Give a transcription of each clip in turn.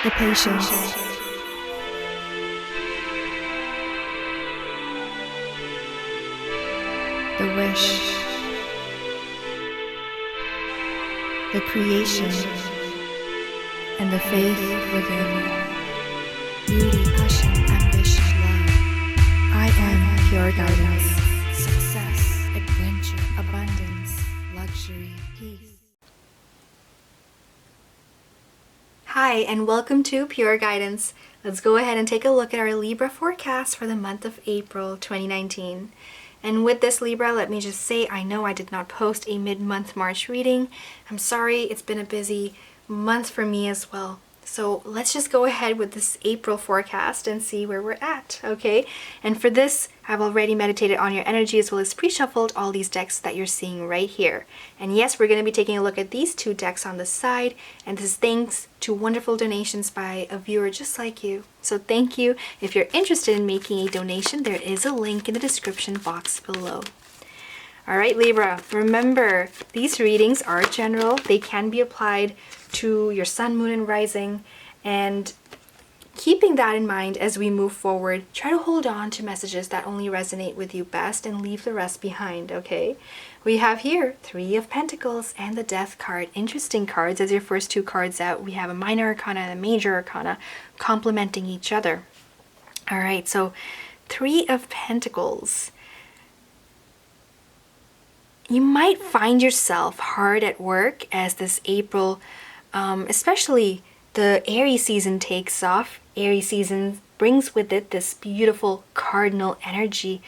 the patience, the wish, the creation, and the faith within. Beauty, passion, ambition, love. I am pure guidance. Success, adventure, abundance, luxury, peace. Hi, and welcome to Pure Guidance. Let's go ahead and take a look at our Libra forecast for the month of April 2019. And with this Libra, let me just say, I know I did not post a mid-month March reading. I'm sorry, it's been a busy month for me as well. So let's just go ahead with this April forecast and see where we're at, okay? And for this, I've already meditated on your energy as well as pre-shuffled all these decks that you're seeing right here. And yes, we're going to be taking a look at these two decks on the side, and this is thanks to wonderful donations by a viewer just like you. So thank you. If you're interested in making a donation, there is a link in the description box below. All right, Libra, remember, these readings are general. They can be applied to your sun, moon, and rising. And keeping that in mind as we move forward, try to hold on to messages that only resonate with you best and leave the rest behind, okay? We have here Three of Pentacles and the Death card. Interesting cards as your first two cards out. We have a minor arcana and a major arcana complementing each other. All right, so Three of Pentacles. You might find yourself hard at work as this April, especially the Aries season takes off. Aries season brings with it this beautiful cardinal energy,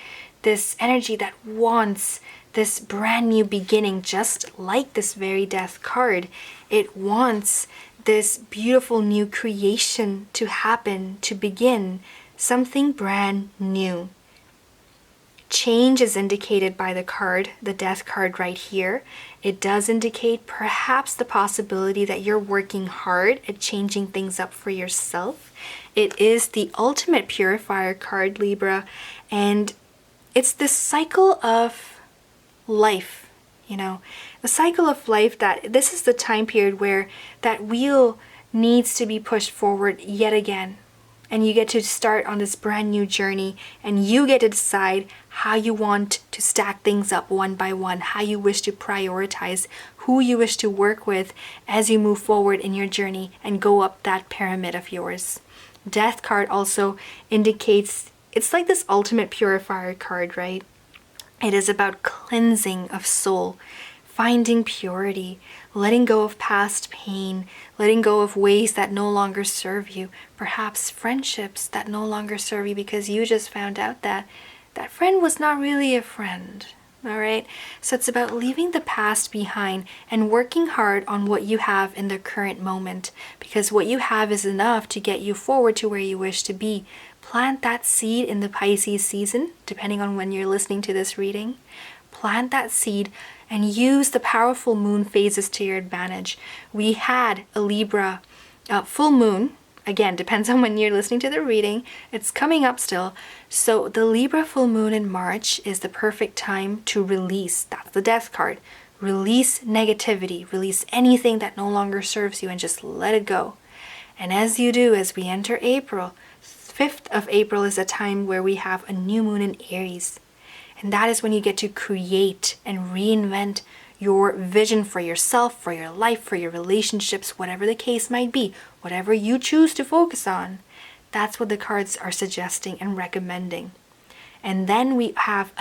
this energy that wants this brand new beginning, just like this very Death card. It wants this beautiful new creation to happen, to begin something brand new. Change is indicated by the card, the Death card right here. It does indicate perhaps the possibility that you're working hard at changing things up for yourself. It is the ultimate purifier card, Libra, and it's this cycle of life, you know, the cycle of life that this is the time period where that wheel needs to be pushed forward yet again. And you get to start on this brand new journey, and you get to decide how you want to stack things up one by one, how you wish to prioritize, who you wish to work with as you move forward in your journey and go up that pyramid of yours. Death card also indicates, it's like this ultimate purifier card, right? It is about cleansing of soul, finding purity, letting go of past pain, letting go of ways that no longer serve you, perhaps friendships that no longer serve you because you just found out that that friend was not really a friend. All right, so it's about leaving the past behind and working hard on what you have in the current moment, because what you have is enough to get you forward to where you wish to be. Plant that seed in the Pisces season, depending on when you're listening to this reading. Plant that seed and use the powerful moon phases to your advantage. We had a Libra full moon. Again, depends on when you're listening to the reading. It's coming up still. So the Libra full moon in March is the perfect time to release. That's the Death card. Release negativity. Release anything that no longer serves you and just let it go. And as you do, as we enter April, 5th of April is a time where we have a new moon in Aries. And that is when you get to create and reinvent your vision for yourself, for your life, for your relationships, whatever the case might be, whatever you choose to focus on. That's what the cards are suggesting and recommending. And then we have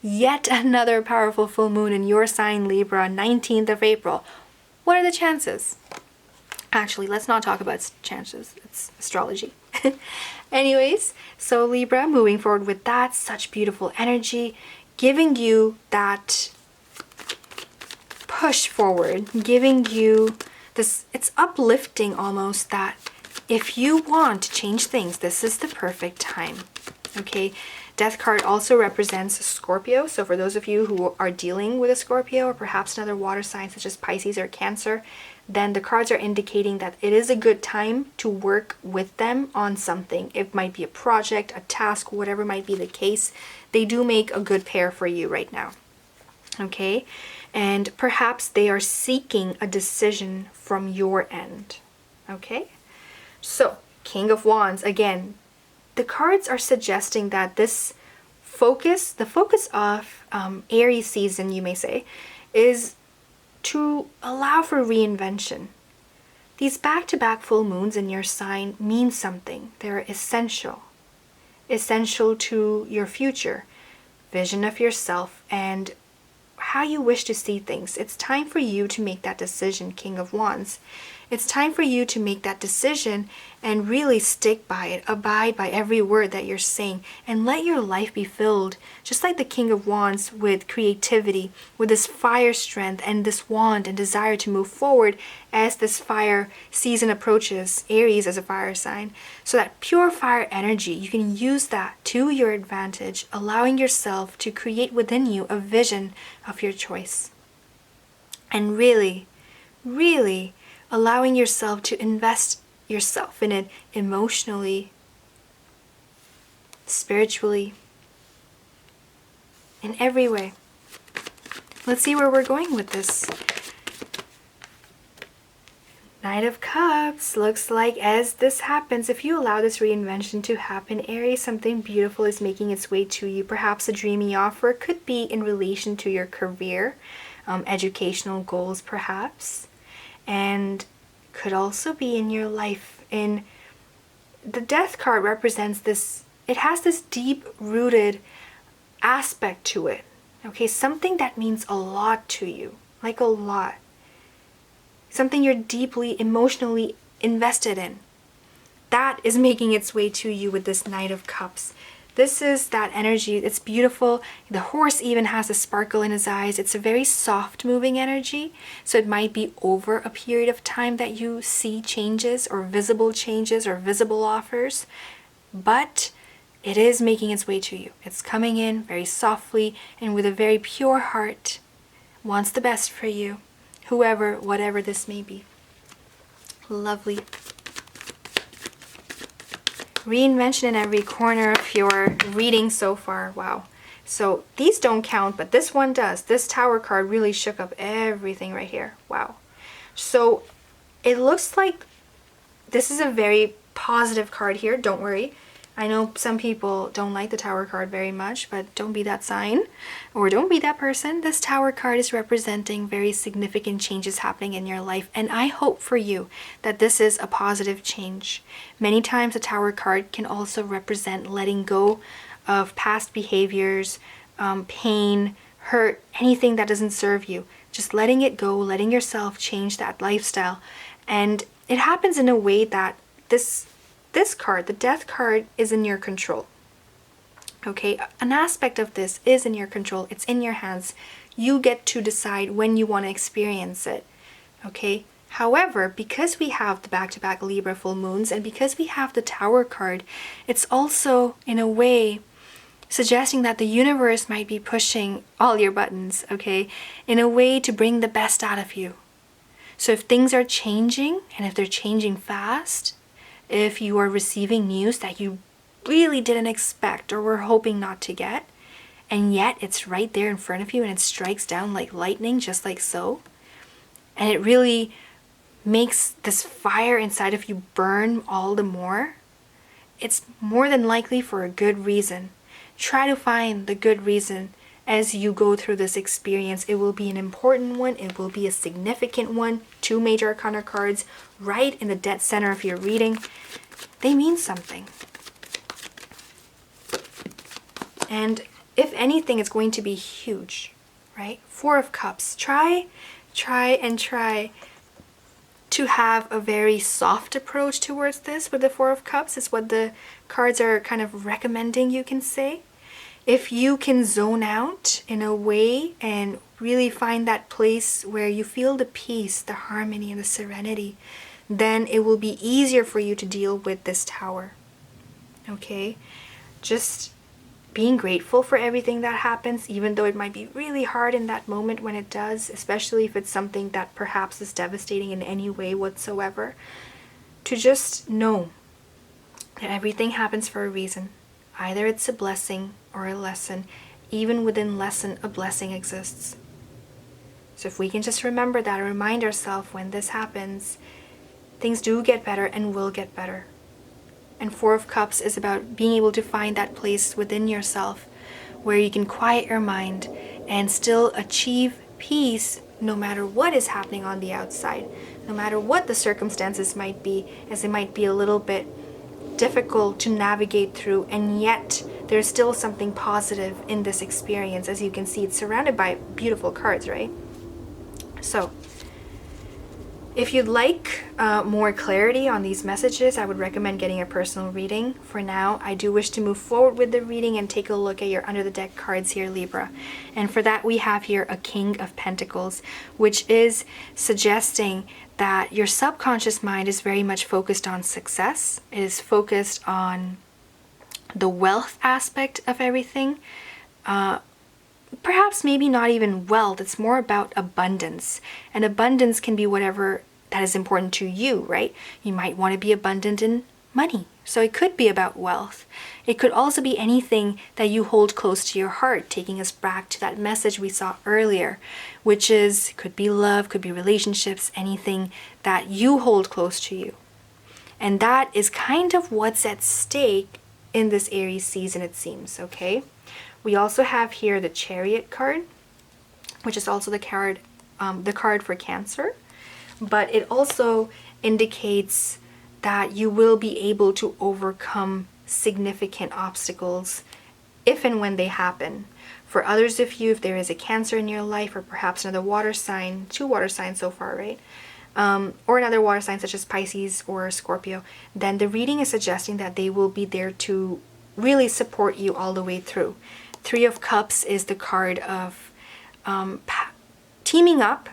yet another powerful full moon in your sign, Libra, 19th of April. What are the chances? Actually, let's not talk about chances. It's astrology. Anyways, so Libra, moving forward with that, such beautiful energy, giving you that push forward, giving you this, it's uplifting almost, that if you want to change things, this is the perfect time, okay? Death card also represents Scorpio, so for those of you who are dealing with a Scorpio or perhaps another water sign such as Pisces or Cancer, then the cards are indicating that it is a good time to work with them on something. It might be a project, a task, whatever might be the case. They do make a good pair for you right now. Okay? And perhaps they are seeking a decision from your end. Okay? So, King of Wands, again, the cards are suggesting that this focus, the focus of Aries season, you may say, is to allow for reinvention. These back-to-back full moons in your sign mean something. They're essential to your future, vision of yourself, and how you wish to see things. It's time for you to make that decision, King of Wands. It's time for you to make that decision and really stick by it, abide by every word that you're saying, and let your life be filled, just like the King of Wands, with creativity, with this fire strength and this wand and desire to move forward as this fire season approaches, Aries as a fire sign. So that pure fire energy, you can use that to your advantage, allowing yourself to create within you a vision of your choice. And really, really allowing yourself to invest yourself in it emotionally, spiritually, in every way. Let's see where we're going with this. Knight of Cups. Looks like as this happens, if you allow this reinvention to happen, Aries, something beautiful is making its way to you. Perhaps a dreamy offer, could be in relation to your career, educational goals perhaps, and could also be in your life. In the Death card represents this, it has this deep rooted aspect to it. Okay, something that means a lot to you, like a lot. Something you're deeply emotionally invested in. That is making its way to you with this Knight of Cups. This is that energy. It's beautiful. The horse even has a sparkle in his eyes. It's a very soft moving energy. So it might be over a period of time that you see changes or visible offers. But it is making its way to you. It's coming in very softly and with a very pure heart. Wants the best for you. Whoever, whatever this may be. Lovely. Reinvention in every corner of your reading so far. Wow. So these don't count, but this one does. This Tower card really shook up everything right here. Wow. So it looks like this is a very positive card here. Don't worry. I know some people don't like the Tower card very much, but don't be that sign or don't be that person. This Tower card is representing very significant changes happening in your life, and I hope for you that this is a positive change. Many times the Tower card can also represent letting go of past behaviors, pain, hurt, anything that doesn't serve you. Just letting it go, letting yourself change that lifestyle. And it happens in a way that this card, the Death card, is in your control. Okay, an aspect of this is in your control. It's in your hands. You get to decide when you want to experience it. Okay, however, because we have the back-to-back Libra full moons and because we have the Tower card, it's also in a way suggesting that the universe might be pushing all your buttons, okay, in a way to bring the best out of you. So if things are changing, and if they're changing fast, if you are receiving news that you really didn't expect or were hoping not to get, and yet it's right there in front of you and it strikes down like lightning, just like so, and it really makes this fire inside of you burn all the more, it's more than likely for a good reason. Try to find the good reason as you go through this experience. It will be an important one. It will be a significant one. 2 major arcana cards right in the dead center of your reading. They mean something. And if anything, it's going to be huge, right? 4 of Cups. Try to have a very soft approach towards this with the 4 of Cups. Is what the cards are kind of recommending, you can say. If you can zone out in a way and really find that place where you feel the peace, the harmony, and the serenity, then it will be easier for you to deal with this Tower. Okay? Just being grateful for everything that happens, even though it might be really hard in that moment when it does, especially if it's something that perhaps is devastating in any way whatsoever. To just know that everything happens for a reason. Either it's a blessing or a lesson. Even within lesson, a blessing exists. So if we can just remember that, remind ourselves when this happens, things do get better and will get better. And Four of Cups is about being able to find that place within yourself where you can quiet your mind and still achieve peace no matter what is happening on the outside, no matter what the circumstances might be, as it might be a little bit difficult to navigate through, and yet there's still something positive in this experience. As you can see, it's surrounded by beautiful cards, right? So if you'd like more clarity on these messages, I would recommend getting a personal reading. For now, I do wish to move forward with the reading and take a look at your under the deck cards here, Libra. And for that, we have here a King of Pentacles, which is suggesting that your subconscious mind is very much focused on success. It is focused on the wealth aspect of everything. Perhaps maybe not even wealth, it's more about abundance. And abundance can be whatever that is important to you, right? You might want to be abundant in money. So it could be about wealth. It could also be anything that you hold close to your heart, taking us back to that message we saw earlier, which is, could be love, could be relationships, anything that you hold close to you. And that is kind of what's at stake in this Aries season, it seems, okay? We also have here the Chariot card, which is also the card for Cancer, but it also indicates that you will be able to overcome significant obstacles if and when they happen. For others of you, if there is a Cancer in your life, or perhaps another water sign, 2 water signs so far, right? Or another water sign such as Pisces or Scorpio, then the reading is suggesting that they will be there to really support you all the way through. 3 of Cups is the card of teaming up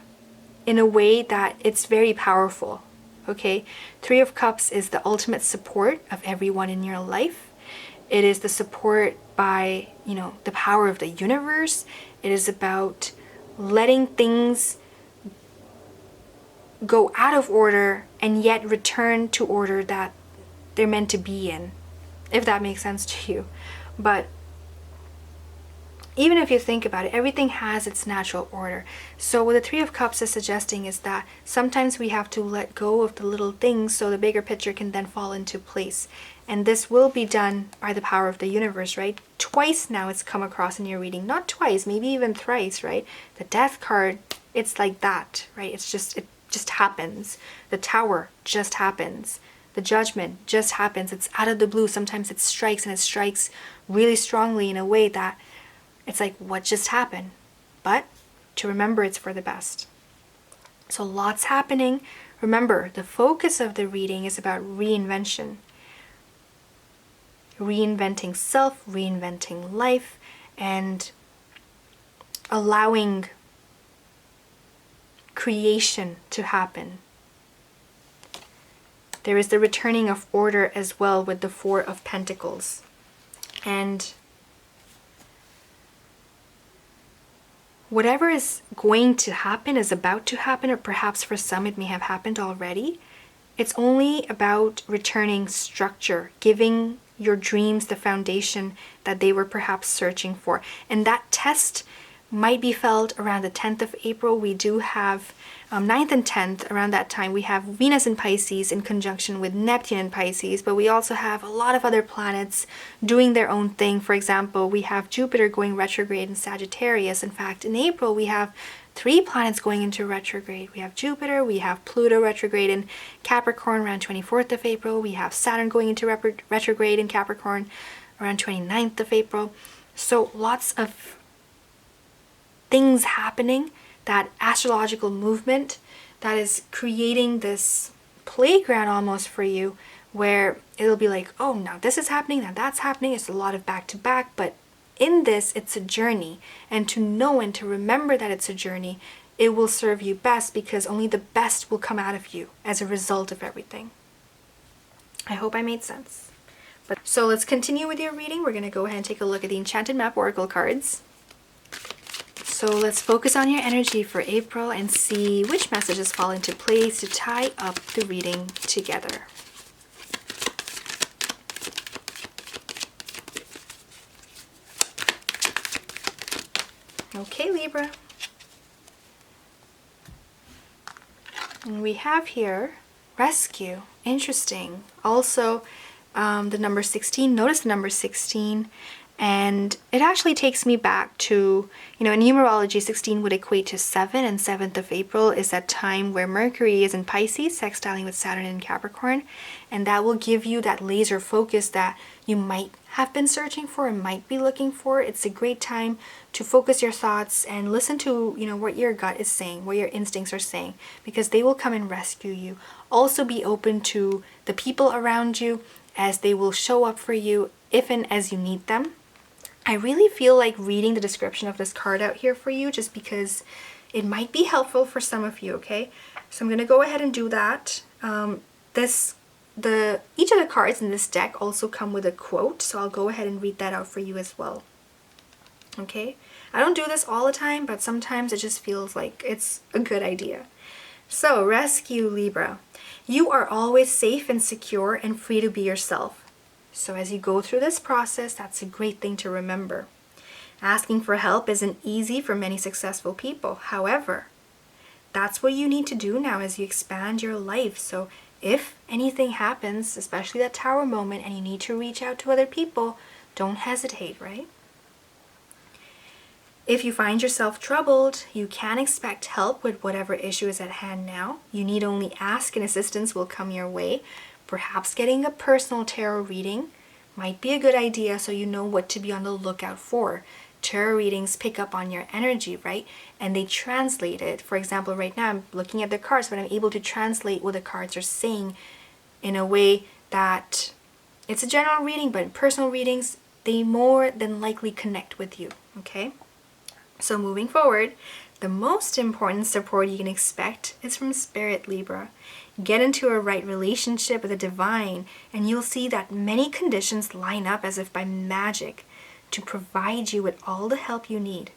in a way that it's very powerful, okay? 3 of Cups is the ultimate support of everyone in your life. It is the support by, the power of the universe. It is about letting things go out of order and yet return to order that they're meant to be in, if that makes sense to you. But even if you think about it, everything has its natural order. So what the 3 of Cups is suggesting is that sometimes we have to let go of the little things so the bigger picture can then fall into place. And this will be done by the power of the universe, right? Twice now it's come across in your reading. Not twice, maybe even thrice, right? The Death card, it's like that, right? It just happens. The Tower just happens. The Judgment just happens. It's out of the blue. Sometimes it strikes, and it strikes really strongly in a way that it's like, what just happened? But to remember, it's for the best. So lots happening. Remember, the focus of the reading is about reinvention. Reinventing self, reinventing life, and allowing creation to happen. There is the returning of order as well with the 4 of Pentacles. And whatever is going to happen is about to happen, or perhaps for some it may have happened already. It's only about returning structure, giving your dreams the foundation that they were perhaps searching for. And that test might be felt around the 10th of April. We do have 9th and 10th, around that time, we have Venus in Pisces in conjunction with Neptune in Pisces, but we also have a lot of other planets doing their own thing. For example, we have Jupiter going retrograde in Sagittarius. In fact, in April, we have 3 planets going into retrograde. We have Jupiter, we have Pluto retrograde in Capricorn around 24th of April, we have Saturn going into retrograde in Capricorn around 29th of April. So lots of things happening, that astrological movement that is creating this playground almost for you, where it'll be like, oh, now this is happening, now that's happening. It's a lot of back to back, but in this, it's a journey. And to know and to remember that it's a journey, it will serve you best, because only the best will come out of you as a result of everything. I hope I made sense. So let's continue with your reading. We're going to go ahead and take a look at the Enchanted Map Oracle cards. So let's focus on your energy for April and see which messages fall into place to tie up the reading together. Okay, Libra. And we have here rescue. Interesting. Also, the number 16, notice the number 16, and it actually takes me back to, in numerology, 16 would equate to 7, and 7th of April is that time where Mercury is in Pisces, sextiling with Saturn in Capricorn, and that will give you that laser focus that you might have been searching for and might be looking for. It's a great time to focus your thoughts and listen to, what your gut is saying, what your instincts are saying, because they will come and rescue you. Also be open to the people around you, as they will show up for you if and as you need them. I really feel like reading the description of this card out here for you, just because it might be helpful for some of you, okay? So I'm going to go ahead and do that. Each of the cards in this deck also come with a quote, so I'll go ahead and read that out for you as well. Okay? I don't do this all the time, but sometimes it just feels like it's a good idea. So, rescue Libra. You are always safe and secure and free to be yourself. So as you go through this process, that's a great thing to remember. Asking for help isn't easy for many successful people. However, that's what you need to do now as you expand your life. So if anything happens, especially that Tower moment, and you need to reach out to other people, don't hesitate, right? If you find yourself troubled, you can expect help with whatever issue is at hand now. You need only ask and assistance will come your way. Perhaps getting a personal tarot reading might be a good idea, so you know what to be on the lookout for. Tarot readings pick up on your energy, right? And they translate it. For example, right now I'm looking at the cards, but I'm able to translate what the cards are saying in a way that it's a general reading, but in personal readings, they more than likely connect with you, okay? So moving forward, the most important support you can expect is from Spirit, Libra. Get into a right relationship with the divine, and you'll see that many conditions line up as if by magic to provide you with all the help you need.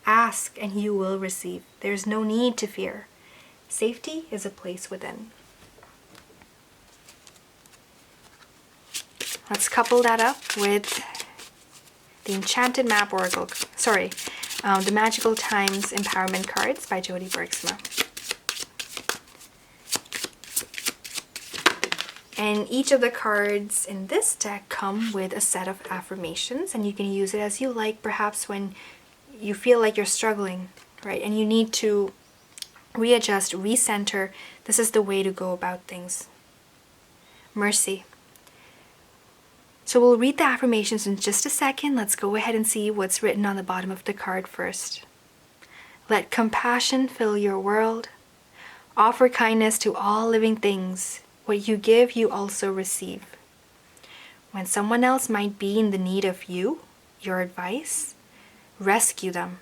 Ask and you will receive. There's no need to fear. Safety is a place within. Let's couple that up with the Enchanted Map Oracle, the Magical Times Empowerment cards by Jody Bergsma. And each of the cards in this deck come with a set of affirmations, and you can use it as you like, perhaps when you feel like you're struggling, right? And you need to readjust, recenter. This is the way to go about things. Mercy. So we'll read the affirmations in just a second. Let's go ahead and see what's written on the bottom of the card first. Let compassion fill your world. Offer kindness to all living things. What you give, you also receive. When someone else might be in the need of you, your advice, rescue them.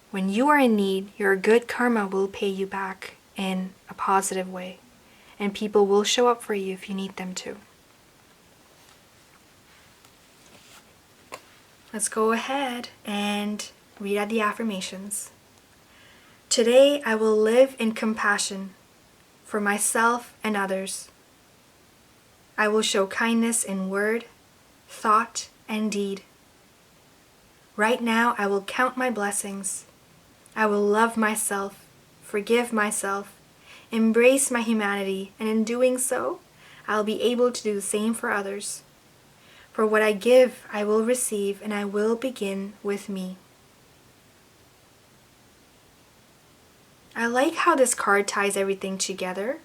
When you are in need, your good karma will pay you back in a positive way, and people will show up for you if you need them to. Let's go ahead and read out the affirmations. Today I will live in compassion for myself and others. I will show kindness in word, thought, and deed. Right now I will count my blessings. I will love myself, forgive myself, embrace my humanity, and in doing so, I'll be able to do the same for others. For what I give, I will receive, and I will begin with me. I like how this card ties everything together,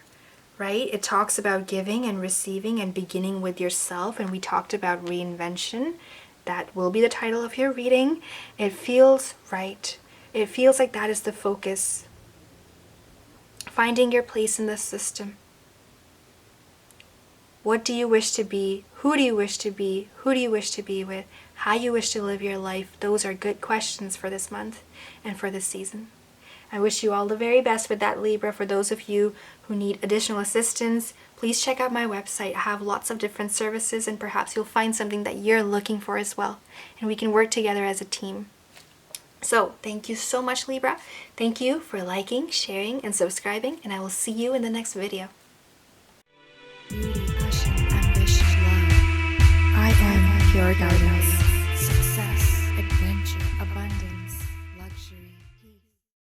right? It talks about giving and receiving and beginning with yourself, and we talked about reinvention. That will be the title of your reading. It feels right. It feels like that is the focus. Finding your place in the system. What do you wish to be? Who do you wish to be? Who do you wish to be with? How you wish to live your life? Those are good questions for this month and for this season. I wish you all the very best with that, Libra. For those of you who need additional assistance, please check out my website. I have lots of different services, and perhaps you'll find something that you're looking for as well, and we can work together as a team. So thank you so much, Libra. Thank you for liking, sharing, and subscribing, and I will see you in the next video. Beauty, passion, ambition, love. I am pure guidance.